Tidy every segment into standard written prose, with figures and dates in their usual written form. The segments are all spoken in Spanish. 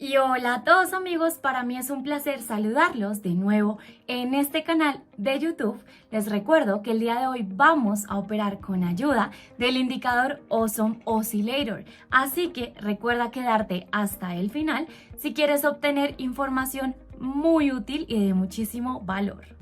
Y hola a todos amigos, para mí es un placer saludarlos de nuevo en este canal de YouTube. Les recuerdo que el día de hoy vamos a operar con ayuda del indicador Awesome Oscillator, así que recuerda quedarte hasta el final si quieres obtener información muy útil y de muchísimo valor.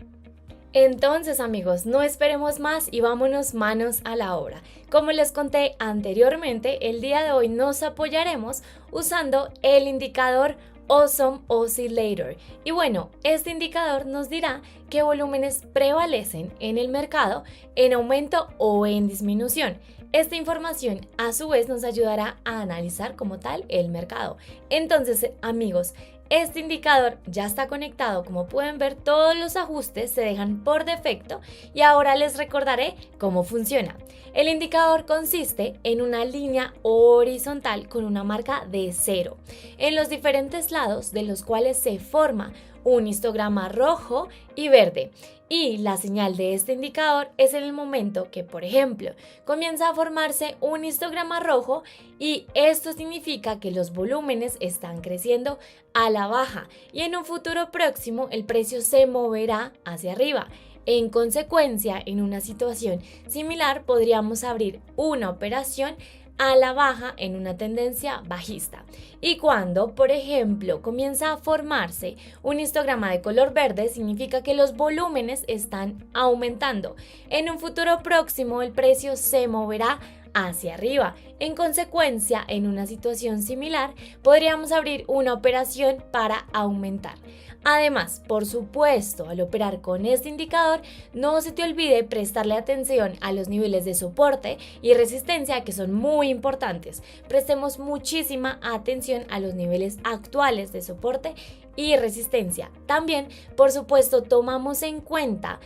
Entonces amigos, no esperemos más y vámonos manos a la obra. Como les conté anteriormente, el día de hoy nos apoyaremos usando el indicador Awesome Oscillator. Y bueno, este indicador nos dirá qué volúmenes prevalecen en el mercado en aumento o en disminución. Esta información a su vez nos ayudará a analizar como tal el mercado. Entonces amigos, este indicador ya está conectado, como pueden ver todos los ajustes se dejan por defecto y ahora les recordaré cómo funciona. El indicador consiste en una línea horizontal con una marca de 0 en los diferentes lados de los cuales se forma un histograma rojo y verde. Y la señal de este indicador es en el momento que, por ejemplo, comienza a formarse un histograma rojo y esto significa que los volúmenes están creciendo a la baja y en un futuro próximo el precio se moverá hacia arriba. En consecuencia, en una situación similar podríamos abrir una operación a la baja en una tendencia bajista. Y cuando, por ejemplo, comienza a formarse un histograma de color verde, significa que los volúmenes están aumentando. En un futuro próximo, el precio se moverá hacia arriba. En consecuencia, en una situación similar, podríamos abrir una operación para aumentar. Además, por supuesto, al operar con este indicador, no se te olvide prestarle atención a los niveles de soporte y resistencia que son muy importantes. Prestemos muchísima atención a los niveles actuales de soporte y resistencia. También, por supuesto, tomamos en cuenta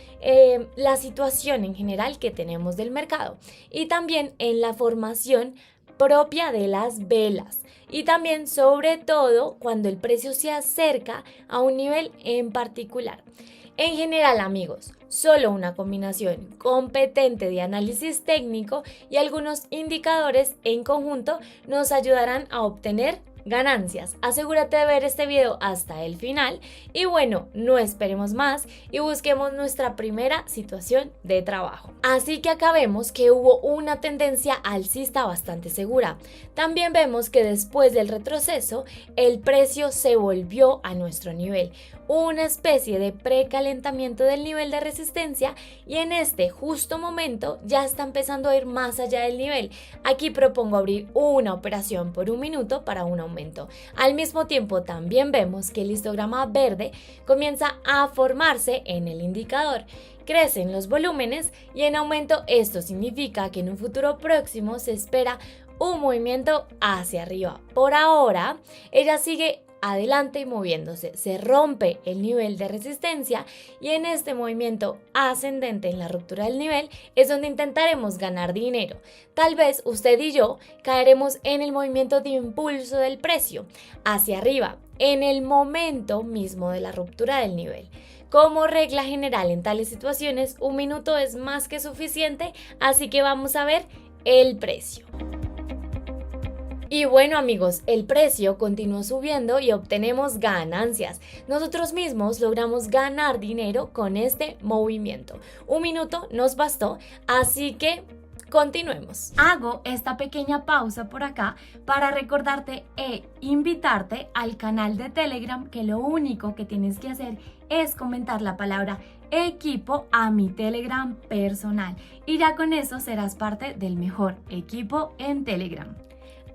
la situación en general que tenemos del mercado y también en la formación propia de las velas y también sobre todo cuando el precio se acerca a un nivel en particular. En general amigos, solo una combinación competente de análisis técnico y algunos indicadores en conjunto nos ayudarán a obtener ganancias. Asegúrate de ver este video hasta el final y bueno, no esperemos más y busquemos nuestra primera situación de trabajo. Así que acá vemos que hubo una tendencia alcista bastante segura. También vemos que después del retroceso el precio se volvió a nuestro nivel, una especie de precalentamiento del nivel de resistencia y en este justo momento ya está empezando a ir más allá del nivel. Aquí propongo abrir una operación por un minuto para un aumento. Al mismo tiempo también vemos que el histograma verde comienza a formarse en el indicador. Crecen los volúmenes y en aumento esto significa que en un futuro próximo se espera un movimiento hacia arriba. Por ahora, ella sigue adelante y moviéndose, se rompe el nivel de resistencia y en este movimiento ascendente en la ruptura del nivel es donde intentaremos ganar dinero. Tal vez usted y yo caeremos en el movimiento de impulso del precio hacia arriba en el momento mismo de la ruptura del nivel. Como regla general en tales situaciones, un minuto es más que suficiente, así que vamos a ver el precio. Y bueno amigos, el precio continuó subiendo y obtenemos ganancias. Nosotros mismos logramos ganar dinero con este movimiento. Un minuto nos bastó, así que continuemos. Hago esta pequeña pausa por acá para recordarte e invitarte al canal de Telegram, que lo único que tienes que hacer es comentar la palabra equipo a mi Telegram personal y ya con eso serás parte del mejor equipo en Telegram.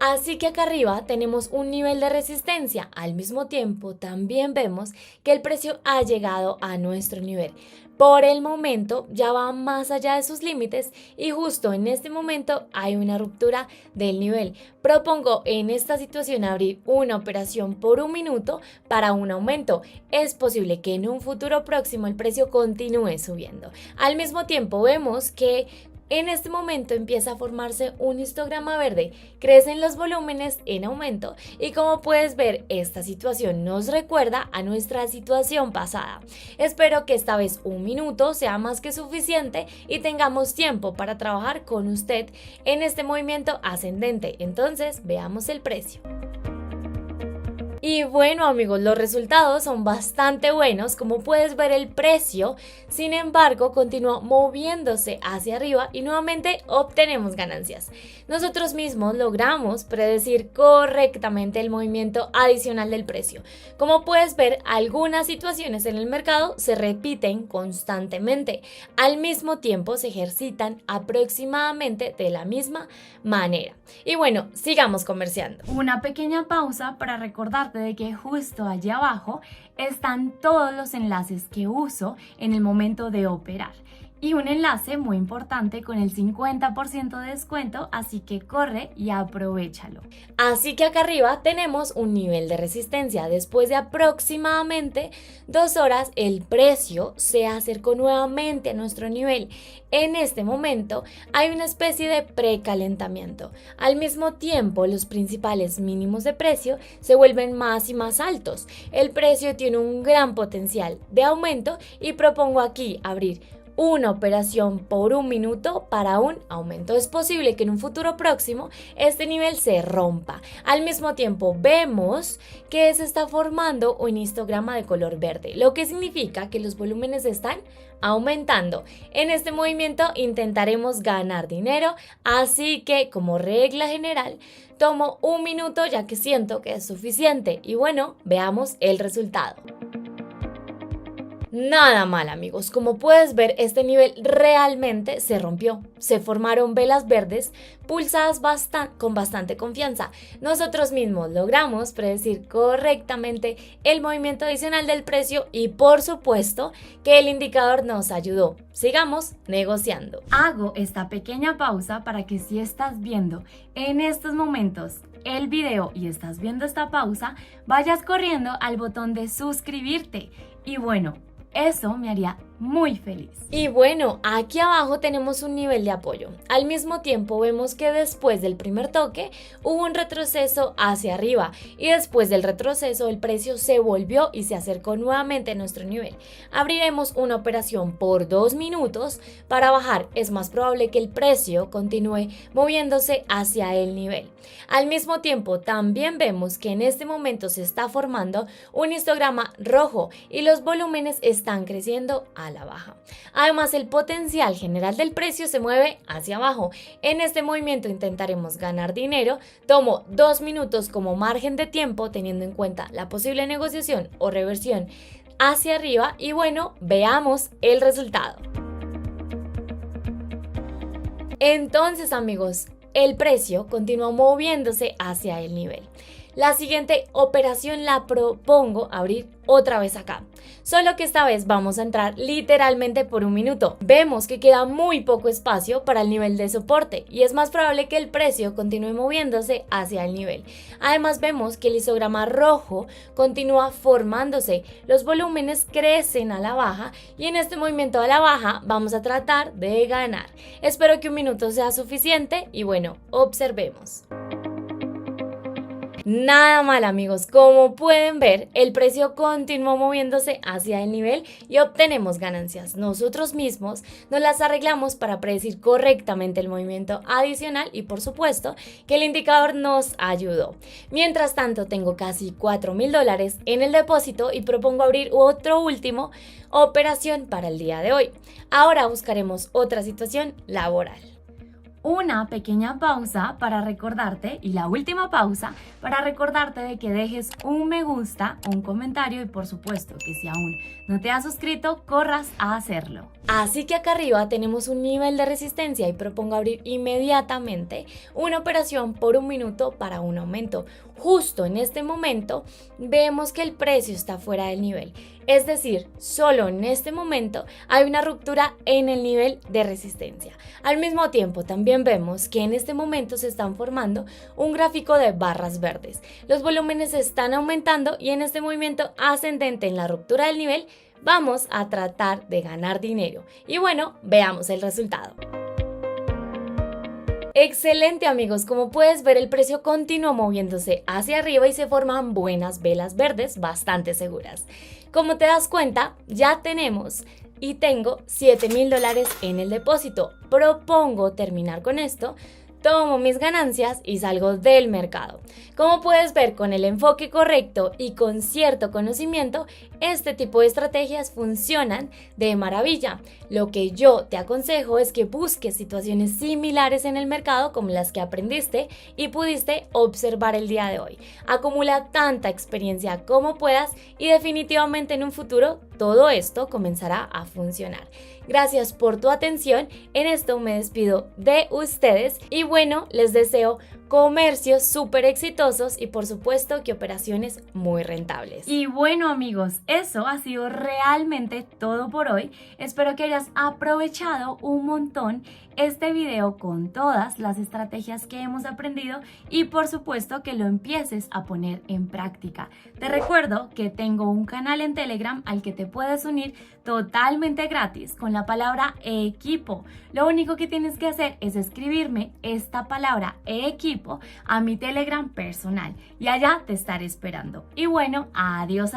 Así que acá arriba tenemos un nivel de resistencia, al mismo tiempo también vemos que el precio ha llegado a nuestro nivel. Por el momento ya va más allá de sus límites y justo en este momento hay una ruptura del nivel. Propongo en esta situación abrir una operación por un minuto para un aumento. Es posible que en un futuro próximo el precio continúe subiendo. Al mismo tiempo vemos que en este momento empieza a formarse un histograma verde, crecen los volúmenes en aumento y como puedes ver esta situación nos recuerda a nuestra situación pasada. Espero que esta vez un minuto sea más que suficiente y tengamos tiempo para trabajar con usted en este movimiento ascendente. Entonces veamos el precio. Y bueno amigos, los resultados son bastante buenos. Como puedes ver, el precio, sin embargo, continúa moviéndose hacia arriba y nuevamente obtenemos ganancias. Nosotros mismos logramos predecir correctamente el movimiento adicional del precio. Como puedes ver, algunas situaciones en el mercado se repiten constantemente. Al mismo tiempo se ejercitan aproximadamente de la misma manera. Y bueno, sigamos comerciando. Una pequeña pausa para recordarte de que justo allí abajo están todos los enlaces que uso en el momento de operar. Y un enlace muy importante con el 50% de descuento, así que corre y aprovéchalo. Así que acá arriba tenemos un nivel de resistencia. Después de aproximadamente 2 horas, el precio se acercó nuevamente a nuestro nivel. En este momento hay una especie de precalentamiento. Al mismo tiempo, los principales mínimos de precio se vuelven más y más altos. El precio tiene un gran potencial de aumento y propongo aquí abrir una operación por 1 minuto para un aumento. Es posible que en un futuro próximo este nivel se rompa. Al mismo tiempo vemos que se está formando un histograma de color verde, lo que significa que los volúmenes están aumentando. En este movimiento intentaremos ganar dinero, así que como regla general tomo 1 minuto ya que siento que es suficiente. Y bueno, veamos el resultado. Nada mal amigos, como puedes ver, este nivel realmente se rompió. Se formaron velas verdes pulsadas con bastante confianza. Nosotros mismos logramos predecir correctamente el movimiento adicional del precio y por supuesto que el indicador nos ayudó. Sigamos negociando. Hago esta pequeña pausa para que si estás viendo en estos momentos el video y estás viendo esta pausa, vayas corriendo al botón de suscribirte. Y bueno, eso me haría muy feliz. Y bueno, aquí abajo tenemos un nivel de apoyo. Al mismo tiempo vemos que después del primer toque hubo un retroceso hacia arriba y después del retroceso el precio se volvió y se acercó nuevamente a nuestro nivel. Abriremos una operación por 2 minutos para bajar. Es más probable que el precio continúe moviéndose hacia el nivel. Al mismo tiempo también vemos que en este momento se está formando un histograma rojo y los volúmenes están creciendo a la baja. Además, el potencial general del precio se mueve hacia abajo. En este movimiento intentaremos ganar dinero. Tomo 2 minutos como margen de tiempo teniendo en cuenta la posible negociación o reversión hacia arriba y bueno, veamos el resultado. Entonces amigos, el precio continúa moviéndose hacia el nivel. La siguiente operación la propongo abrir otra vez acá, solo que esta vez vamos a entrar literalmente por 1 minuto. Vemos que queda muy poco espacio para el nivel de soporte y es más probable que el precio continúe moviéndose hacia el nivel. Además vemos que el histograma rojo continúa formándose, los volúmenes crecen a la baja y en este movimiento a la baja vamos a tratar de ganar. Espero que 1 minuto sea suficiente y bueno, observemos. Nada mal amigos, como pueden ver el precio continuó moviéndose hacia el nivel y obtenemos ganancias. Nosotros mismos nos las arreglamos para predecir correctamente el movimiento adicional y por supuesto que el indicador nos ayudó. Mientras tanto tengo casi $4,000 en el depósito y propongo abrir otro último operación para el día de hoy. Ahora buscaremos otra situación laboral. Una pequeña pausa para recordarte y la última pausa para recordarte de que dejes un me gusta, un comentario y por supuesto que si aún no te has suscrito, corras a hacerlo. Así que acá arriba tenemos un nivel de resistencia y propongo abrir inmediatamente una operación por 1 minuto para un aumento. Justo en este momento vemos que el precio está fuera del nivel, es decir, solo en este momento hay una ruptura en el nivel de resistencia. Al mismo tiempo también vemos que en este momento se están formando un gráfico de barras verdes. Los volúmenes están aumentando y en este movimiento ascendente en la ruptura del nivel vamos a tratar de ganar dinero. Y bueno, veamos el resultado. Excelente amigos, como puedes ver el precio continúa moviéndose hacia arriba y se forman buenas velas verdes bastante seguras. Como te das cuenta, ya tenemos y tengo $7,000 en el depósito. Propongo terminar con esto tomo mis ganancias y salgo del mercado. Como puedes ver, con el enfoque correcto y con cierto conocimiento, este tipo de estrategias funcionan de maravilla. Lo que yo te aconsejo es que busques situaciones similares en el mercado como las que aprendiste y pudiste observar el día de hoy. Acumula tanta experiencia como puedas y definitivamente en un futuro todo esto comenzará a funcionar. Gracias por tu atención. En esto me despido de ustedes y bueno, les deseo comercios súper exitosos y por supuesto que operaciones muy rentables. Y bueno amigos, eso ha sido realmente todo por hoy. Espero que hayas aprovechado un montón este video con todas las estrategias que hemos aprendido y por supuesto que lo empieces a poner en práctica. Te recuerdo que tengo un canal en Telegram al que te puedes unir totalmente gratis con la palabra equipo. Lo único que tienes que hacer es escribirme esta palabra equipo a mi Telegram personal y allá te estaré esperando. Y bueno, adiós.